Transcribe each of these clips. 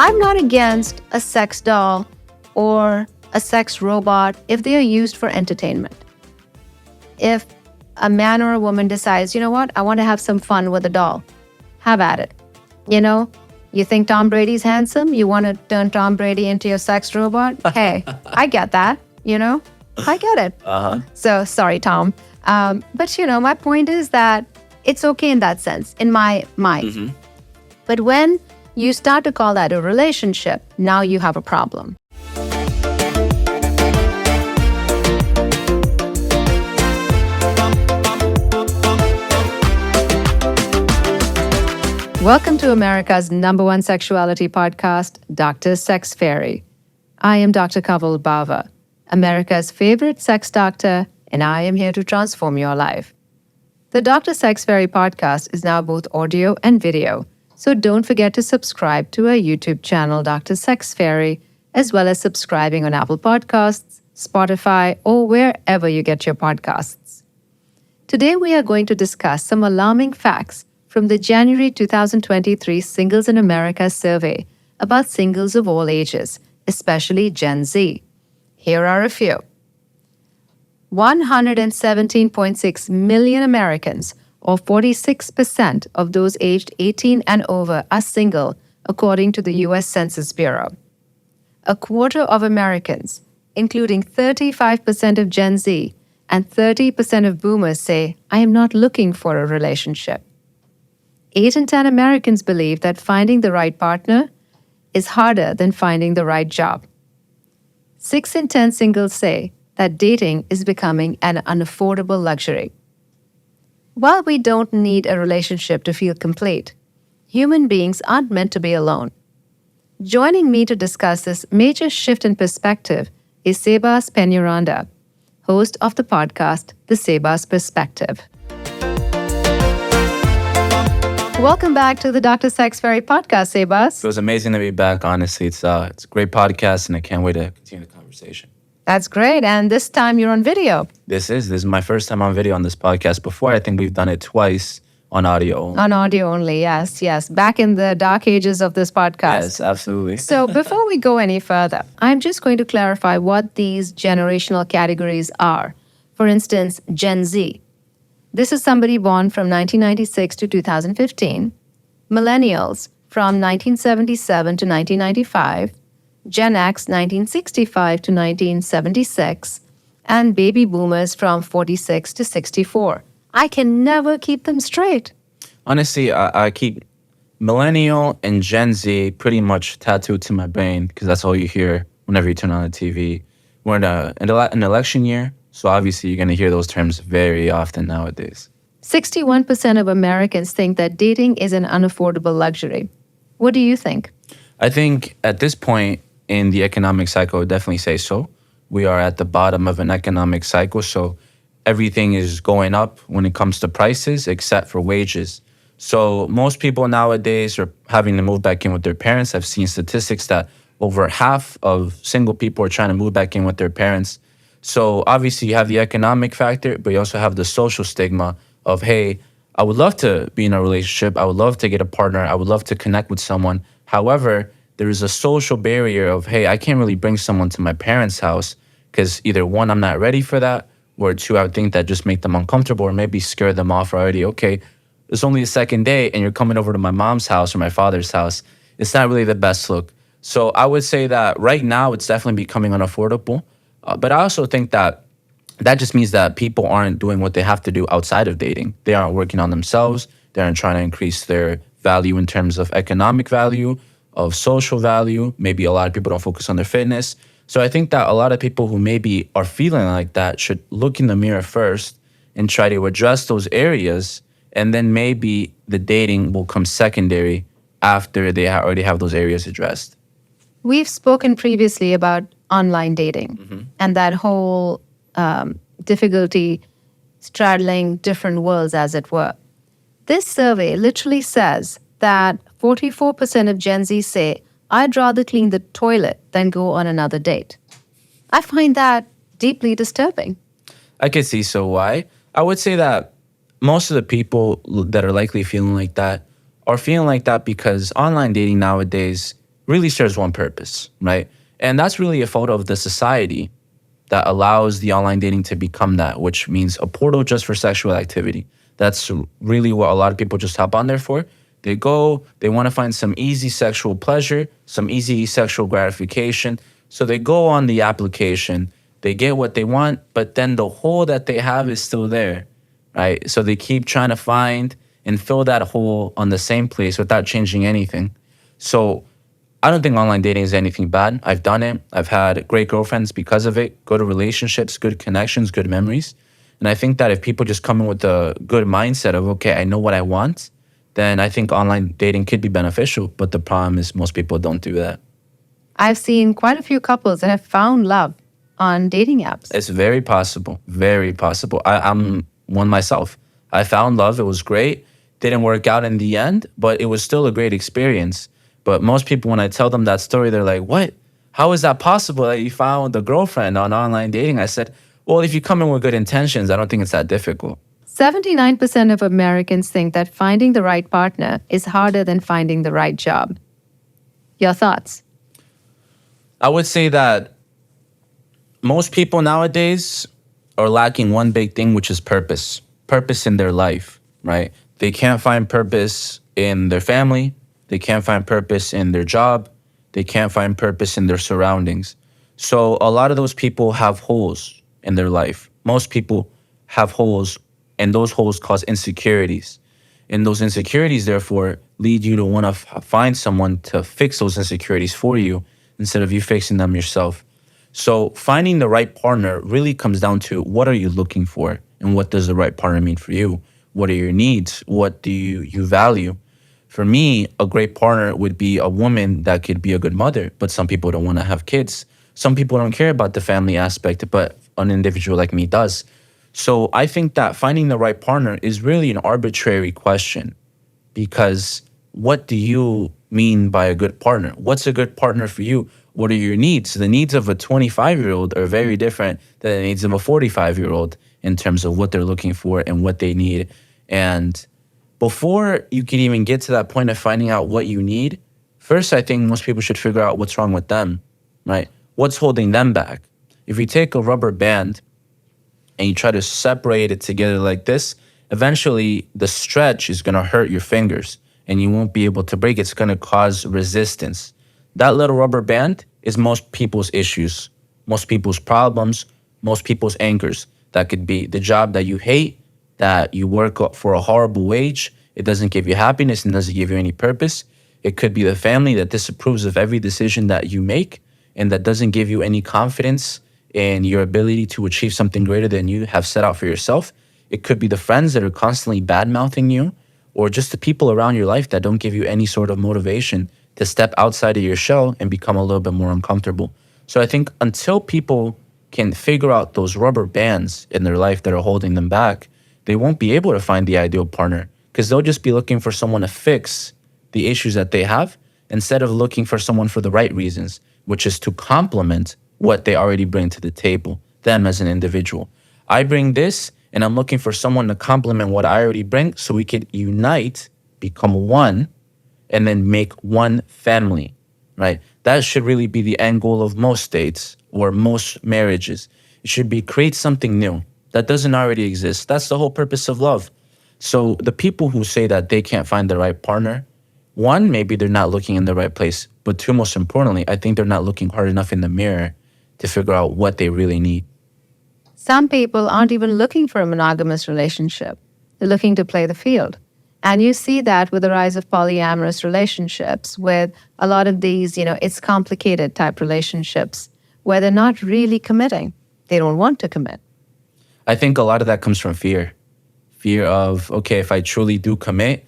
I'm not against a sex doll or a sex robot if they are used for entertainment. If a man or a woman decides, you know what, I want to have some fun with a doll, have at it. You think Tom Brady's handsome? You want to turn Tom Brady into your sex robot? Hey, I get that, I get it. So sorry, Tom. But my point is that it's okay in that sense, in my mind. But when you start to call that a relationship, now you have a problem. Welcome to America's #1 sexuality podcast, Dr. Sex Fairy. I am Dr. Kaval Bava, America's favorite sex doctor, and I am here to transform your life. The Dr. Sex Fairy podcast is now both audio and video, so don't forget to subscribe to our YouTube channel, Dr. Sex Fairy, as well as subscribing on Apple Podcasts, Spotify, or wherever you get your podcasts. Today we are going to discuss some alarming facts from the January 2023 Singles in America survey about singles of all ages, especially Gen Z. Here are a few. 117.6 million Americans, or 46% of those aged 18 and over, are single, according to the U.S. Census Bureau. A quarter of Americans, including 35% of Gen Z and 30% of boomers, say, I am not looking for a relationship. 8 in 10 Americans believe that finding the right partner is harder than finding the right job. 6 in 10 singles say that dating is becoming an unaffordable luxury. While we don't need a relationship to feel complete, human beings aren't meant to be alone. Joining me to discuss this major shift in perspective is Sebas Penaranda, host of the podcast, The Sebas Perspective. Welcome back to the Dr. Sex Fairy podcast, Sebas. It was amazing to be back, honestly. It's a great podcast, and I can't wait to continue the conversation. That's great. And this time you're on video. This is my first time on video on this podcast. Before, I think we've done it twice on audio only. On audio only, yes. Back in the dark ages of this podcast. Yes, absolutely. So before we go any further, I'm just going to clarify what these generational categories are. For instance, Gen Z. This is somebody born from 1996 to 2015. Millennials from 1977 to 1995. Gen X 1965 to 1976. And baby boomers from 46 to 64. I can never keep them straight. Honestly, I keep millennial and Gen Z pretty much tattooed to my brain because that's all you hear whenever you turn on the TV. We're in an election year, so obviously you're going to hear those terms very often nowadays. 61% of Americans think that dating is an unaffordable luxury. What do you think? I think at this point in the economic cycle, I would definitely say so. We are at the bottom of an economic cycle, so everything is going up when it comes to prices except for wages. So most people nowadays are having to move back in with their parents. I've seen statistics that over half of single people are trying to move back in with their parents. So obviously you have the economic factor, but you also have the social stigma of, hey, I would love to be in a relationship. I would love to get a partner. I would love to connect with someone. However, there is a social barrier of, hey, I can't really bring someone to my parents' house because either one, I'm not ready for that, or two, I would think that just make them uncomfortable or maybe scare them off already. Okay, it's only the second day and you're coming over to my mom's house or my father's house. It's not really the best look. So I would say that right now it's definitely becoming unaffordable. But I also think that just means that people aren't doing what they have to do outside of dating. They aren't working on themselves. They aren't trying to increase their value in terms of economic value, of social value. Maybe a lot of people don't focus on their fitness. So I think that a lot of people who maybe are feeling like that should look in the mirror first and try to address those areas. And then maybe the dating will come secondary after they already have those areas addressed. We've spoken previously about online dating and that whole difficulty straddling different worlds, as it were. This survey literally says that 44% of Gen Z say, I'd rather clean the toilet than go on another date. I find that deeply disturbing. I can see so why. I would say that most of the people that are likely feeling like that are feeling like that because online dating nowadays really serves one purpose, right? And that's really a photo of the society that allows the online dating to become that, which means a portal just for sexual activity. That's really what a lot of people just hop on there for. They go, they want to find some easy sexual pleasure, some easy sexual gratification. So they go on the application, they get what they want, but then the hole that they have is still there, right? So they keep trying to find and fill that hole on the same place without changing anything. So I don't think online dating is anything bad. I've done it. I've had great girlfriends because of it, good relationships, good connections, good memories. And I think that if people just come in with a good mindset of, okay, I know what I want, then I think online dating could be beneficial. But the problem is most people don't do that. I've seen quite a few couples that have found love on dating apps. It's very possible, very possible. I'm one myself. I found love. It was great. Didn't work out in the end, but it was still a great experience. But most people, when I tell them that story, they're like, what? How is that possible that you found a girlfriend on online dating? I said, well, if you come in with good intentions, I don't think it's that difficult. 79% of Americans think that finding the right partner is harder than finding the right job. Your thoughts? I would say that most people nowadays are lacking one big thing, which is purpose. Purpose in their life, right? They can't find purpose in their family. They can't find purpose in their job. They can't find purpose in their surroundings. So a lot of those people have holes in their life. Most people have holes, and those holes cause insecurities. And those insecurities, therefore, lead you to want to find someone to fix those insecurities for you instead of you fixing them yourself. So finding the right partner really comes down to what are you looking for and what does the right partner mean for you? What are your needs? What do you value? For me, a great partner would be a woman that could be a good mother, but some people don't want to have kids. Some people don't care about the family aspect, but an individual like me does. So I think that finding the right partner is really an arbitrary question because what do you mean by a good partner? What's a good partner for you? What are your needs? The needs of a 25-year-old are very different than the needs of a 45-year-old in terms of what they're looking for and what they need. And before you can even get to that point of finding out what you need, first, I think most people should figure out what's wrong with them, right? What's holding them back? If you take a rubber band and you try to separate it together like this, eventually the stretch is going to hurt your fingers and you won't be able to break it. It's going to cause resistance. That little rubber band is most people's issues, most people's problems, most people's anchors. That could be the job that you hate, that you work for a horrible wage. It doesn't give you happiness and doesn't give you any purpose. It could be the family that disapproves of every decision that you make and that doesn't give you any confidence in your ability to achieve something greater than you have set out for yourself. It could be the friends that are constantly bad-mouthing you, or just the people around your life that don't give you any sort of motivation to step outside of your shell and become a little bit more uncomfortable. So I think until people can figure out those rubber bands in their life that are holding them back, they won't be able to find the ideal partner because they'll just be looking for someone to fix the issues that they have instead of looking for someone for the right reasons, which is to complement what they already bring to the table, them as an individual. I bring this, and I'm looking for someone to complement what I already bring so we could unite, become one, and then make one family, right? That should really be the end goal of most dates or most marriages. It should be create something new that doesn't already exist. That's the whole purpose of love. So the people who say that they can't find the right partner, one, maybe they're not looking in the right place. But two, most importantly, I think they're not looking hard enough in the mirror to figure out what they really need. Some people aren't even looking for a monogamous relationship. They're looking to play the field. And you see that with the rise of polyamorous relationships, with a lot of these, it's complicated type relationships where they're not really committing. They don't want to commit. I think a lot of that comes from fear. Fear of, okay, if I truly do commit,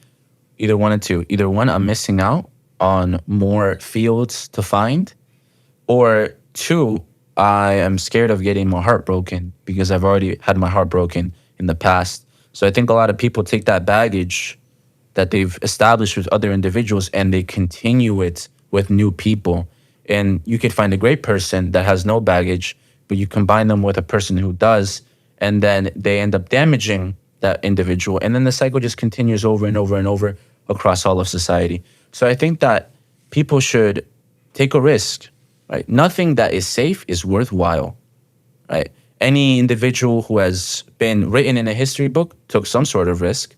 either one or two. Either one, I'm missing out on more fields to find, or two, I am scared of getting my heart broken because I've already had my heart broken in the past. So I think a lot of people take that baggage that they've established with other individuals and they continue it with new people. And you could find a great person that has no baggage, but you combine them with a person who does, and then they end up damaging that individual. And then the cycle just continues over and over and over across all of society. So I think that people should take a risk, right? Nothing that is safe is worthwhile, right? Any individual who has been written in a history book took some sort of risk.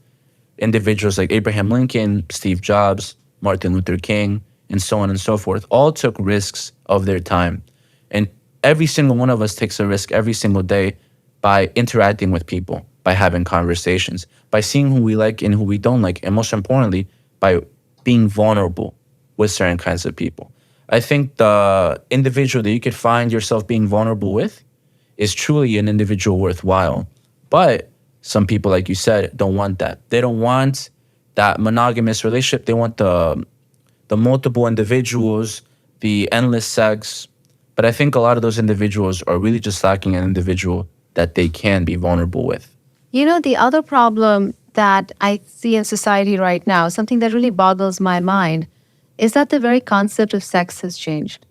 Individuals like Abraham Lincoln, Steve Jobs, Martin Luther King, and so on and so forth, all took risks of their time. And every single one of us takes a risk every single day by interacting with people, by having conversations, by seeing who we like and who we don't like, and most importantly, by being vulnerable with certain kinds of people. I think the individual that you could find yourself being vulnerable with is truly an individual worthwhile. But some people, like you said, don't want that. They don't want that monogamous relationship. They want the multiple individuals, the endless sex. But I think a lot of those individuals are really just lacking an individual that they can be vulnerable with. You know, the other problem that I see in society right now, something that really boggles my mind, is that the very concept of sex has changed.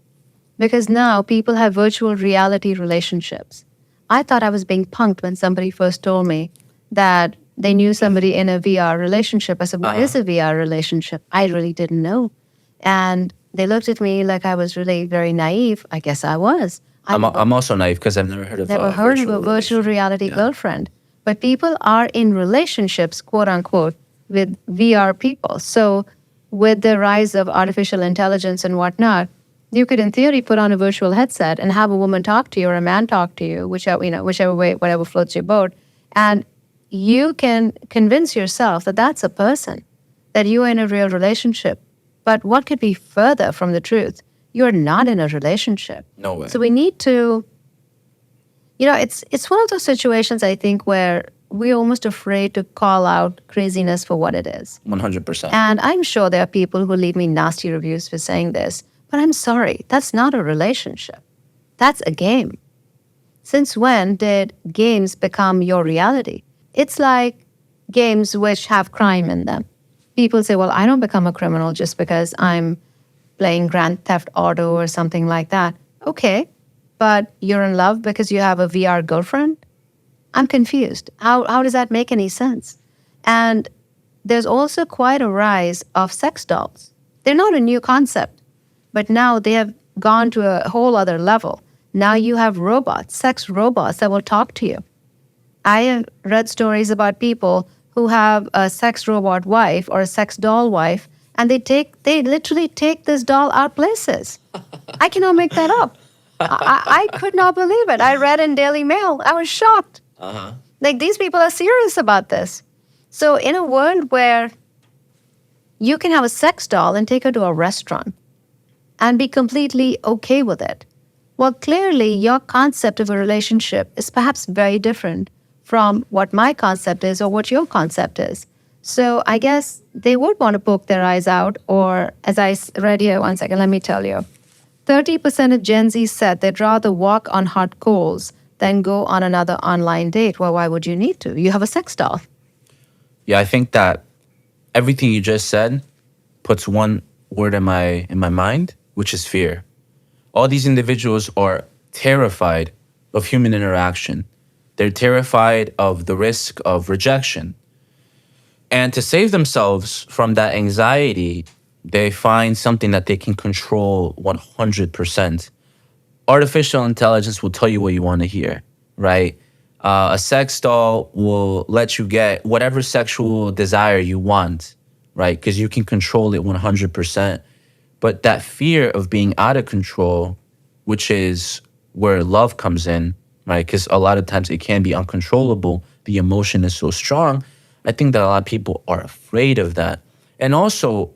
Because now people have virtual reality relationships. I thought I was being punked when somebody first told me that they knew somebody in a VR relationship. I said, what is a VR relationship? I really didn't know. And they looked at me like I was really very naive. I guess I was. I'm also naive because I've never heard of Never heard of a virtual reality girlfriend. But people are in relationships, quote unquote, with VR people. So with the rise of artificial intelligence and whatnot, you could, in theory, put on a virtual headset and have a woman talk to you or a man talk to you, whichever way, whatever floats your boat. And you can convince yourself that that's a person, that you are in a real relationship. But what could be further from the truth? You're not in a relationship. No way. So we need to, it's one of those situations, I think, where we're almost afraid to call out craziness for what it is. 100%. And I'm sure there are people who leave me nasty reviews for saying this, but I'm sorry, that's not a relationship. That's a game. Since when did games become your reality? It's like games which have crime in them. People say, well, I don't become a criminal just because I'm playing Grand Theft Auto or something like that. Okay, but you're in love because you have a VR girlfriend? I'm confused. How does that make any sense? And there's also quite a rise of sex dolls. They're not a new concept, but now they have gone to a whole other level. Now you have robots, sex robots that will talk to you. I have read stories about people who have a sex robot wife or a sex doll wife, and they literally take this doll out places. I cannot make that up. I could not believe it. I read in Daily Mail. I was shocked. Like, these people are serious about this. So in a world where you can have a sex doll and take her to a restaurant and be completely okay with it, well, clearly your concept of a relationship is perhaps very different from what my concept is or what your concept is. So I guess they would want to poke their eyes out, or as I read here, one second, let me tell you. 30% of Gen Z said they'd rather walk on hot coals than go on another online date. Well, why would you need to? You have a sex doll. Yeah, I think that everything you just said puts one word in my mind, which is fear. All these individuals are terrified of human interaction. They're terrified of the risk of rejection. And to save themselves from that anxiety, they find something that they can control 100%. Artificial intelligence will tell you what you want to hear, right? A sex doll will let you get whatever sexual desire you want, right? Because you can control it 100%. But that fear of being out of control, which is where love comes in, right? Because a lot of times it can be uncontrollable. The emotion is so strong. I think that a lot of people are afraid of that. And also,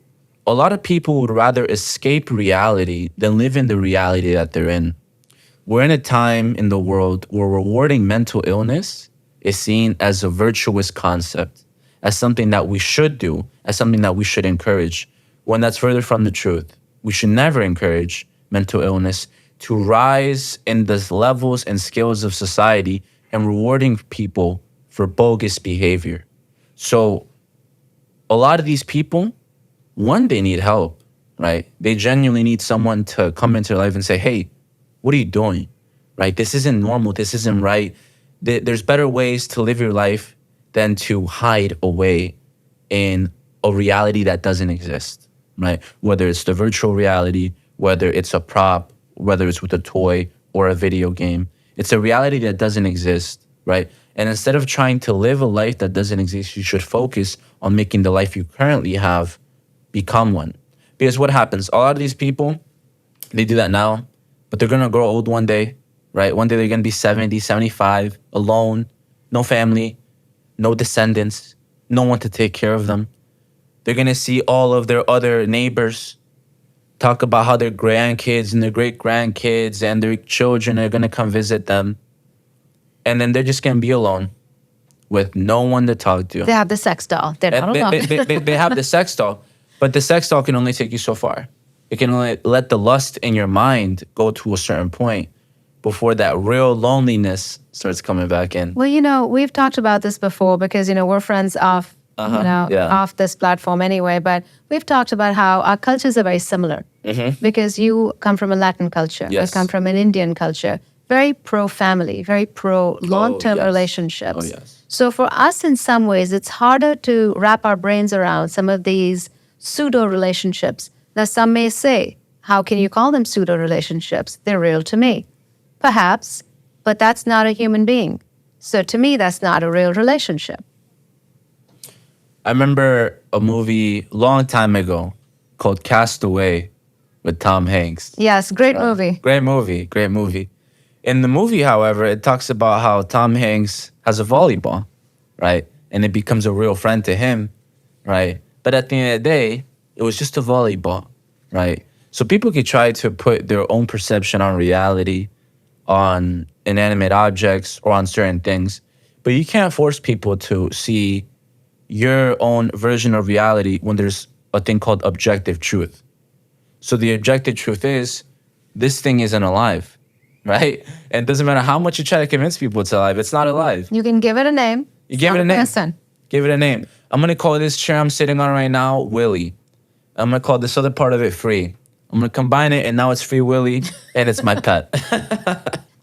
a lot of people would rather escape reality than live in the reality that they're in. We're in a time in the world where rewarding mental illness is seen as a virtuous concept, as something that we should do, as something that we should encourage, when that's further from the truth. We should never encourage mental illness to rise in the levels and scales of society and rewarding people for bogus behavior. So a lot of these people, one, they need help, right? They genuinely need someone to come into their life and say, hey, what are you doing, right? This isn't normal. This isn't right. There's better ways to live your life than to hide away in a reality that doesn't exist, right? Whether it's the virtual reality whether it's a prop, whether it's with a toy or a video game. It's a reality that doesn't exist, right? And instead of trying to live a life that doesn't exist, you should focus on making the life you currently have become one. Because what happens? A lot of these people, they do that now, but they're going to grow old one day, right? One day they're going to be 70, 75, alone, no family, no descendants, no one to take care of them. They're going to see all of their other neighbors talk about how their grandkids and their great grandkids and their children are going to come visit them. And then they're just going to be alone with no one to talk to. They have the sex doll. They're not And alone. they have the sex doll, but the sex doll can only take you so far. It can only let the lust in your mind go to a certain point before that real loneliness starts coming back in. Well, we've talked about this before because, we're friends off, off this platform anyway, but we've talked about how our cultures are very similar because you come from a Latin culture. Yes. I come from an Indian culture. Very pro-family, very pro-long-term relationships. Oh, yes. So for us, in some ways, it's harder to wrap our brains around some of these pseudo-relationships. Now, some may say, how can you call them pseudo-relationships? They're real to me. Perhaps, but that's not a human being. So to me, that's not a real relationship. I remember a movie a long time ago called Castaway with Tom Hanks. Yes, great movie. Great movie. In the movie, however, it talks about how Tom Hanks has a volleyball, right? And it becomes a real friend to him, right? But at the end of the day, it was just a volleyball, right? So people could try to put their own perception on reality, on inanimate objects, or on certain things. But you can't force people to see your own version of reality when there's a thing called objective truth. So the objective truth is, this thing isn't alive. Right? And it doesn't matter how much you try to convince people it's alive, it's not alive. You can give it a name. You give it a name. Listen. Give it a name. I'm going to call this chair I'm sitting on right now Willie. I'm going to call this other part of it Free. I'm going to combine it and now it's Free Willie and it's my pet.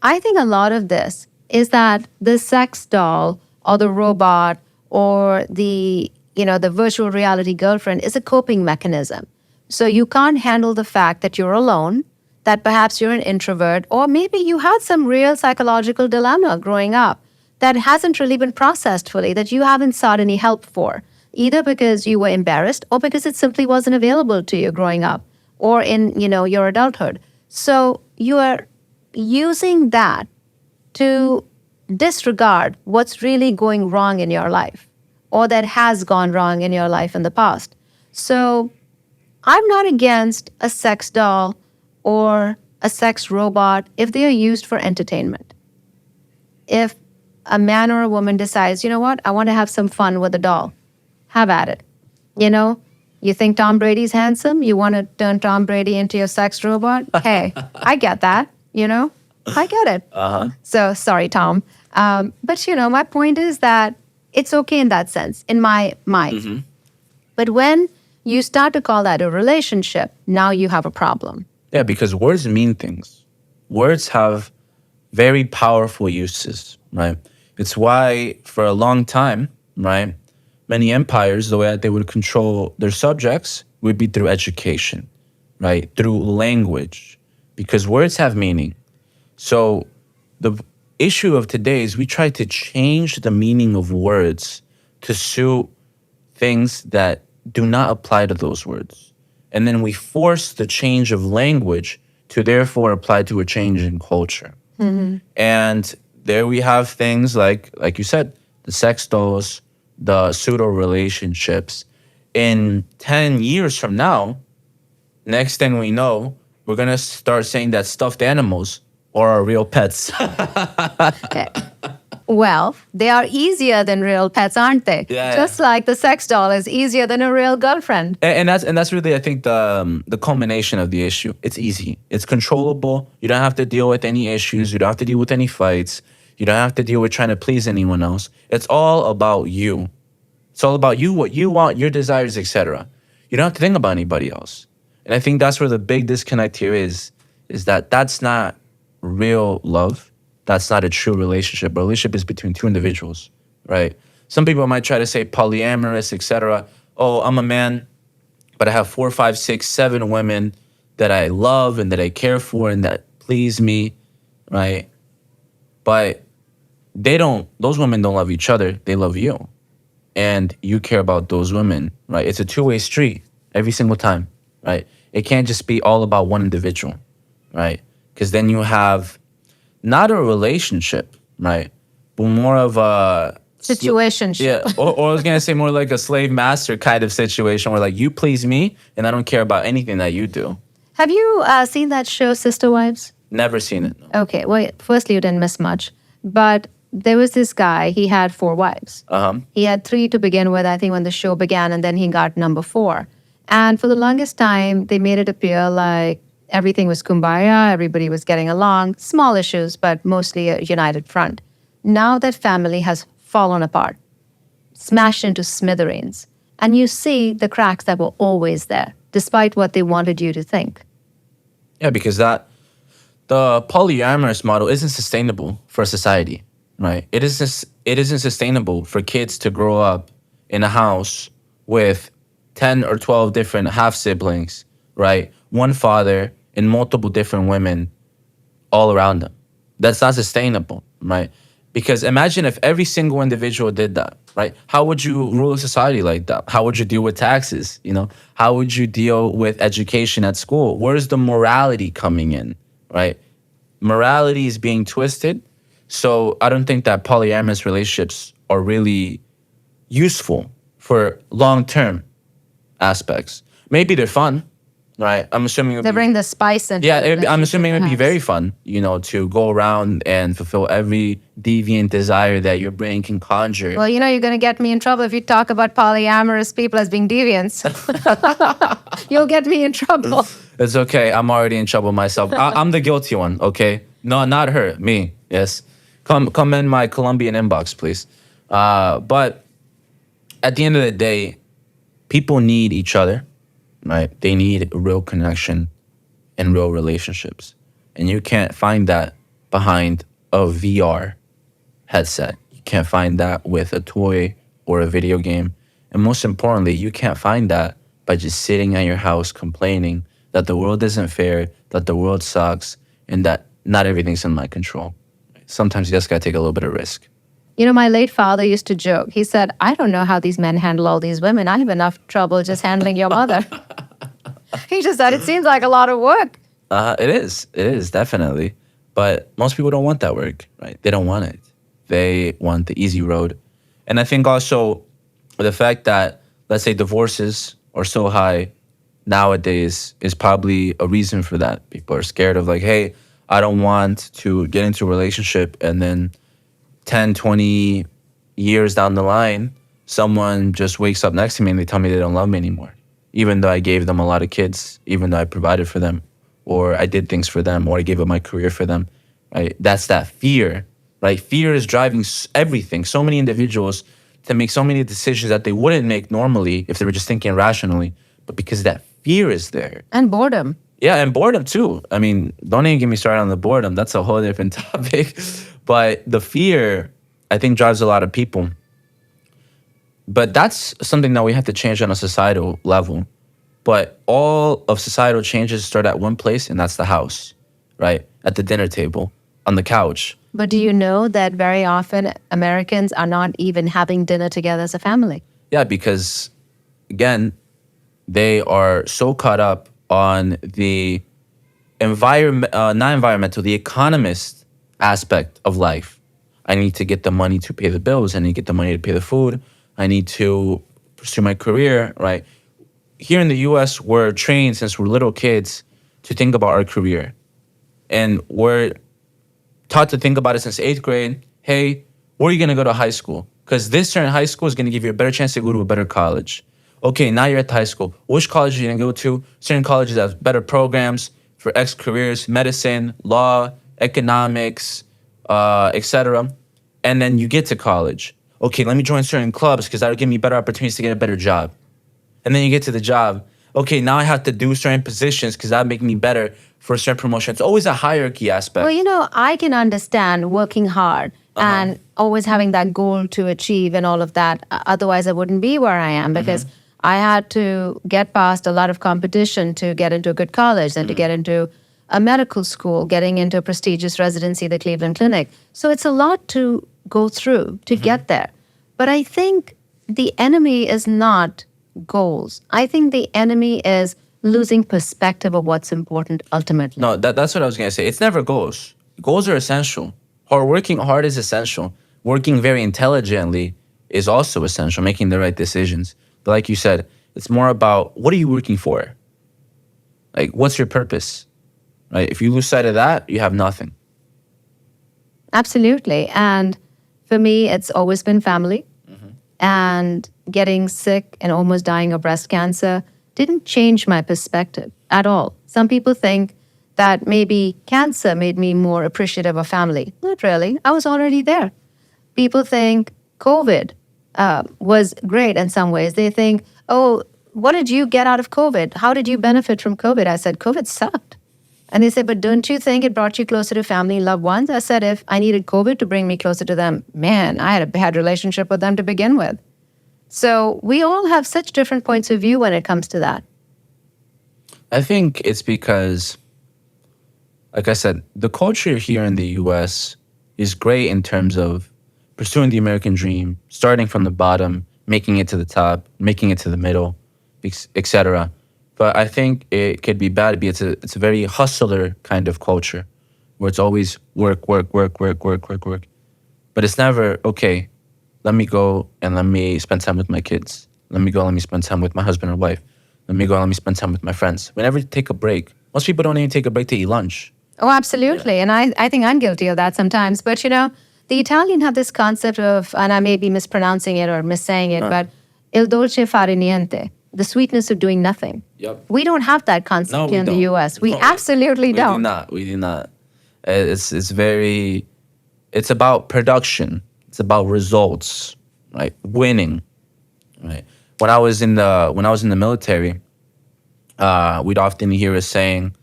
I think a lot of this is that the sex doll or the robot or the virtual reality girlfriend is a coping mechanism. So you can't handle the fact that you're alone, that perhaps you're an introvert, or maybe you had some real psychological dilemma growing up that hasn't really been processed fully, that you haven't sought any help for, either because you were embarrassed or because it simply wasn't available to you growing up or in, your adulthood. So you are using that to disregard what's really going wrong in your life or that has gone wrong in your life in the past. So I'm not against a sex doll or a sex robot if they are used for entertainment. If a man or a woman decides, I want to have some fun with a doll, have at it. You think Tom Brady's handsome? You want to turn Tom Brady into your sex robot? Hey, I get that, I get it. So sorry, Tom. But, my point is that it's okay in that sense, in my mind. But when you start to call that a relationship, now you have a problem. Yeah, because words mean things. Words have very powerful uses, right? It's why for a long time, right, many empires, the way that they would control their subjects would be through education, right, through language, because words have meaning. So the issue of today is we try to change the meaning of words to suit things that do not apply to those words. And then we force the change of language to therefore apply to a change in culture. And there we have things like you said, the sex dolls, the pseudo relationships. In 10 years from now, next thing we know, we're going to start saying that stuffed animals are our real pets. Well, they are easier than real pets, aren't they? Yeah. Just like the sex doll is easier than a real girlfriend. And that's really, I think, the culmination of the issue. It's easy. It's controllable. You don't have to deal with any issues. You don't have to deal with any fights. You don't have to deal with trying to please anyone else. It's all about you. It's all about you, what you want, your desires, etc. You don't have to think about anybody else. And I think that's where the big disconnect here is that that's not real love. That's not a true relationship. A relationship is between two individuals, right? Some people might try to say polyamorous, etc. Oh, I'm a man, but I have 4, 5, 6, 7 women that I love and that I care for and that please me, right? But those women don't love each other. They love you. And you care about those women, right? It's a two-way street every single time, right? It can't just be all about one individual, right? Because then you have not a relationship, right? But more of a Situationship. yeah, or I was gonna say more like a slave master kind of situation where like you please me and I don't care about anything that you do. Have you seen that show, Sister Wives? Never seen it. No. Okay, well, firstly, you didn't miss much. But there was this guy, he had 4 wives. He had 3 to begin with, I think, when the show began, and then he got number 4. And for the longest time, they made it appear like everything was kumbaya, everybody was getting along, small issues, but mostly a united front. Now that family has fallen apart, smashed into smithereens, and you see the cracks that were always there, despite what they wanted you to think. Yeah, because the polyamorous model isn't sustainable for society, right? It isn't sustainable for kids to grow up in a house with 10 or 12 different half siblings, right? One father and multiple different women all around them. That's not sustainable, right? Because imagine if every single individual did that, right? How would you rule a society like that? How would you deal with taxes? How would you deal with education at school? Where's the morality coming in, right? Morality is being twisted. So I don't think that polyamorous relationships are really useful for long-term aspects. Maybe they're fun, right? I'm assuming They bring the spice into yeah, the I'm assuming it'd be perhaps. very fun, to go around and fulfill every deviant desire that your brain can conjure. Well, you're going to get me in trouble if you talk about polyamorous people as being deviants. You'll get me in trouble. It's okay. I'm already in trouble myself. I'm the guilty one, okay? No, not her. Me. Yes. Come in my Colombian inbox, please. But at the end of the day, people need each other, right? They need real connection and real relationships. And you can't find that behind a VR headset. You can't find that with a toy or a video game. And most importantly, you can't find that by just sitting at your house complaining that the world isn't fair, that the world sucks, and that not everything's in my control. Sometimes you just gotta take a little bit of risk. My late father used to joke. He said, I don't know how these men handle all these women. I have enough trouble just handling your mother. He just said, it seems like a lot of work. It is definitely. But most people don't want that work, right? They don't want it. They want the easy road. And I think also the fact that, let's say, divorces are so high nowadays is probably a reason for that. People are scared of like, hey, I don't want to get into a relationship and then 10, 20 years down the line, someone just wakes up next to me and they tell me they don't love me anymore. Even though I gave them a lot of kids, even though I provided for them, or I did things for them, or I gave up my career for them, right? That's that fear, right? Fear is driving everything. So many individuals to make so many decisions that they wouldn't make normally if they were just thinking rationally, but because that fear is there. And boredom. Yeah, and boredom too. I mean, don't even get me started on the boredom. That's a whole different topic. But the fear, I think, drives a lot of people. But that's something that we have to change on a societal level. But all of societal changes start at one place, and that's the house, right? At the dinner table, on the couch. But do you know that very often Americans are not even having dinner together as a family? Yeah, because, again, they are so caught up on the the economist aspect of life. I need to get the money to pay the bills. I need to get the money to pay the food. I need to pursue my career, right? Here in the U.S., we're trained since we're little kids to think about our career. And we're taught to think about it since 8th grade. Hey, where are you going to go to high school? Because this certain high school is going to give you a better chance to go to a better college. Okay, now you're at high school. Which college are you going to go to? Certain colleges have better programs for X careers, medicine, law, economics, etc. And then you get to college. Okay, let me join certain clubs because that'll give me better opportunities to get a better job. And then you get to the job. Okay, now I have to do certain positions because that'll make me better for a certain promotion. It's always a hierarchy aspect. Well, I can understand working hard and always having that goal to achieve and all of that. Otherwise, I wouldn't be where I am because I had to get past a lot of competition to get into a good college and to get into a medical school, getting into a prestigious residency, the Cleveland Clinic. So it's a lot to go through to get there. But I think the enemy is not goals. I think the enemy is losing perspective of what's important ultimately. No, that's what I was going to say. It's never goals. Goals are essential. Or working hard is essential. Working very intelligently is also essential, making the right decisions. But like you said, it's more about what are you working for? Like, what's your purpose? Right? If you lose sight of that, you have nothing. Absolutely. And for me, it's always been family. And getting sick and almost dying of breast cancer didn't change my perspective at all. Some people think that maybe cancer made me more appreciative of family. Not really. I was already there. People think COVID was great in some ways. They think, oh, what did you get out of COVID? How did you benefit from COVID? I said, COVID sucked. And they said, but don't you think it brought you closer to family and loved ones? I said, if I needed COVID to bring me closer to them, man, I had a bad relationship with them to begin with. So we all have such different points of view when it comes to that. I think it's because, like I said, the culture here in the U.S. is great in terms of pursuing the American dream, starting from the bottom, making it to the top, making it to the middle, etc. But I think it could be bad because it's a very hustler kind of culture where it's always work. But it's never, okay, let me go and let me spend time with my kids. Let me go, let me spend time with my husband or wife. Let me go, let me spend time with my friends. Whenever you take a break, most people don't even take a break to eat lunch. Oh, absolutely. And I think I'm guilty of that sometimes. But, the Italian have this concept of, and I may be mispronouncing it or missaying it, but il dolce fare niente, the sweetness of doing nothing. Yep. We don't have that concept here in the U.S. We absolutely don't. We do not. It's about production. It's about results, right? Winning, right? When I was in the military, we'd often hear a saying,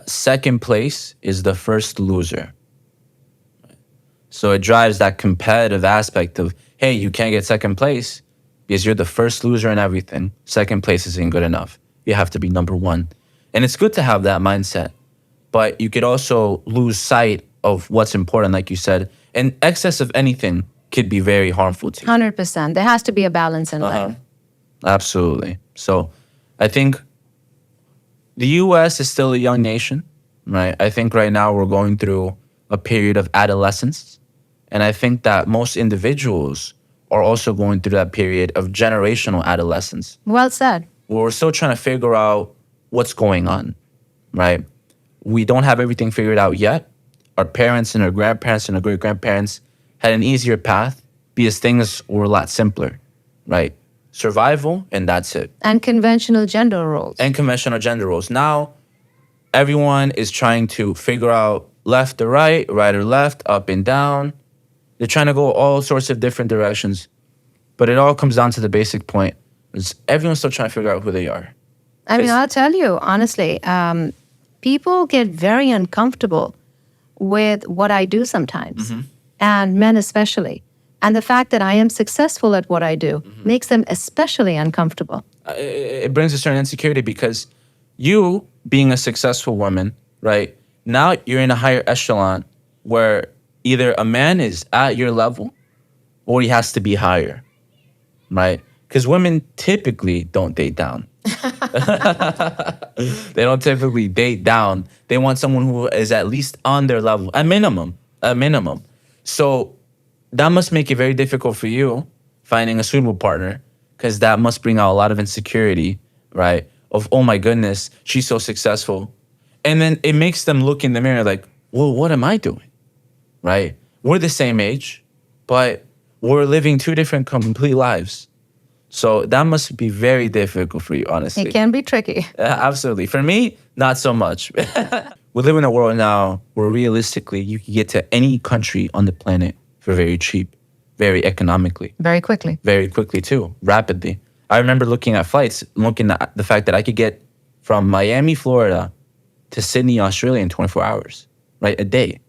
second place is the first loser. So it drives that competitive aspect of, hey, you can't get second place because you're the first loser in everything. Second place isn't good enough. You have to be number one. And it's good to have that mindset, but you could also lose sight of what's important, like you said. And excess of anything could be very harmful to you. 100%. There has to be a balance in life. Absolutely. So I think the U.S. is still a young nation, right? I think right now we're going through a period of adolescence. And I think that most individuals are also going through that period of generational adolescence. Well said. Where we're still trying to figure out what's going on, right? We don't have everything figured out yet. Our parents and our grandparents and our great-grandparents had an easier path because things were a lot simpler, right? Survival, and that's it. And conventional gender roles. Now, everyone is trying to figure out left or right or left, up and down. They're trying to go all sorts of different directions. But it all comes down to the basic point. Is everyone's still trying to figure out who they are. I mean, I'll tell you, honestly, people get very uncomfortable with what I do sometimes, and men especially. And the fact that I am successful at what I do makes them especially uncomfortable. It brings a certain insecurity because you, being a successful woman, right, now you're in a higher echelon where either a man is at your level or he has to be higher, right? Because women typically don't date down. They don't typically date down. They want someone who is at least on their level, at minimum. So that must make it very difficult for you finding a suitable partner because that must bring out a lot of insecurity, right? Of, oh my goodness, she's so successful. And then it makes them look in the mirror like, well, what am I doing, right? We're the same age, but we're living two different complete lives. So that must be very difficult for you, honestly. It can be tricky. Absolutely. For me, not so much. We live in a world now where realistically you can get to any country on the planet for very cheap, very economically. Very quickly. Very quickly too, rapidly. I remember looking at flights, looking at the fact that I could get from Miami, Florida to Sydney, Australia in 24 hours, right? A day,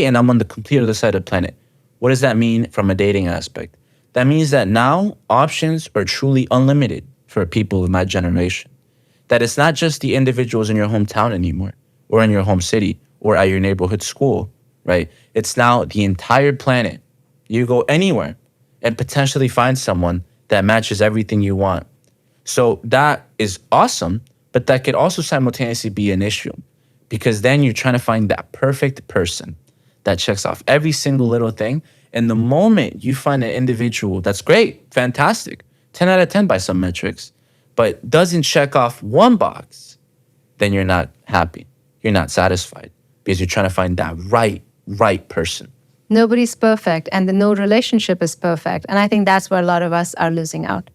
and I'm on the complete other side of the planet. What does that mean from a dating aspect? That means that now options are truly unlimited for people of my generation. That it's not just the individuals in your hometown anymore, or in your home city, or at your neighborhood school, right? It's now the entire planet. You go anywhere and potentially find someone that matches everything you want. So that is awesome, but that could also simultaneously be an issue because then you're trying to find that perfect person that checks off every single little thing. And the moment you find an individual that's great, fantastic, 10 out of 10 by some metrics, but doesn't check off one box, then you're not happy. You're not satisfied because you're trying to find that right person. Nobody's perfect, and no relationship is perfect. And I think that's where a lot of us are losing out.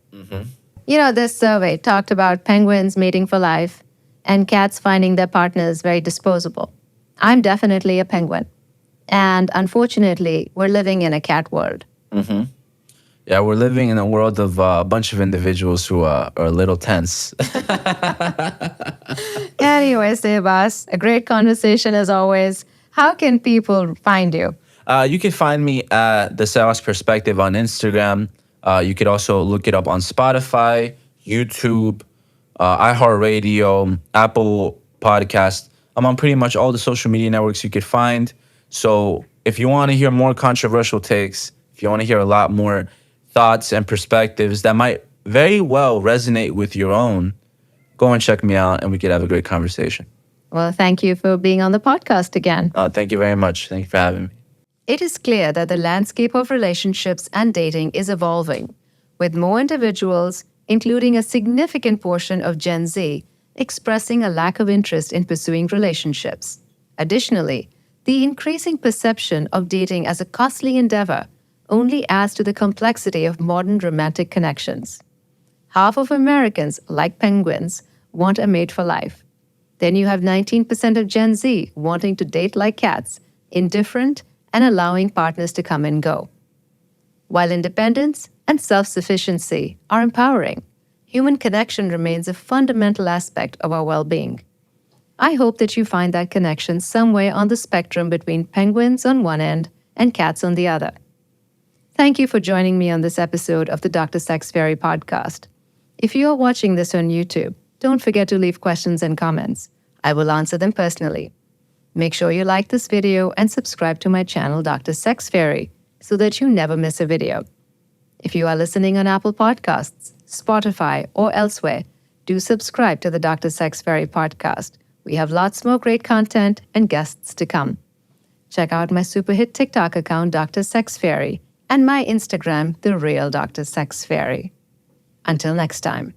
You know, this survey talked about penguins mating for life and cats finding their partners very disposable. I'm definitely a penguin. And unfortunately, we're living in a cat world. Yeah, we're living in a world of a bunch of individuals who are a little tense. Anyway, Sebas, a great conversation as always. How can people find you? You can find me at the Sebas Perspective on Instagram. You could also look it up on Spotify, YouTube, iHeartRadio, Apple Podcast. I'm on pretty much all the social media networks you could find. So if you want to hear more controversial takes, if you want to hear a lot more thoughts and perspectives that might very well resonate with your own, go and check me out and we could have a great conversation. Well, thank you for being on the podcast again. Thank you very much. Thank you for having me. It is clear that the landscape of relationships and dating is evolving, with more individuals, including a significant portion of Gen Z, expressing a lack of interest in pursuing relationships. Additionally, the increasing perception of dating as a costly endeavor only adds to the complexity of modern romantic connections. Half of Americans, like penguins, want a mate for life. Then you have 19% of Gen Z wanting to date like cats, indifferent, and allowing partners to come and go. While independence and self-sufficiency are empowering, human connection remains a fundamental aspect of our well-being. I hope that you find that connection somewhere on the spectrum between penguins on one end and cats on the other. Thank you for joining me on this episode of the Dr. Sex Fairy podcast. If you are watching this on YouTube, don't forget to leave questions and comments. I will answer them personally. Make sure you like this video and subscribe to my channel, Dr. Sex Fairy, so that you never miss a video. If you are listening on Apple Podcasts, Spotify, or elsewhere, do subscribe to the Dr. Sex Fairy podcast. We have lots more great content and guests to come. Check out my super hit TikTok account, Dr. Sex Fairy, and my Instagram, The Real Dr. Sex Fairy. Until next time.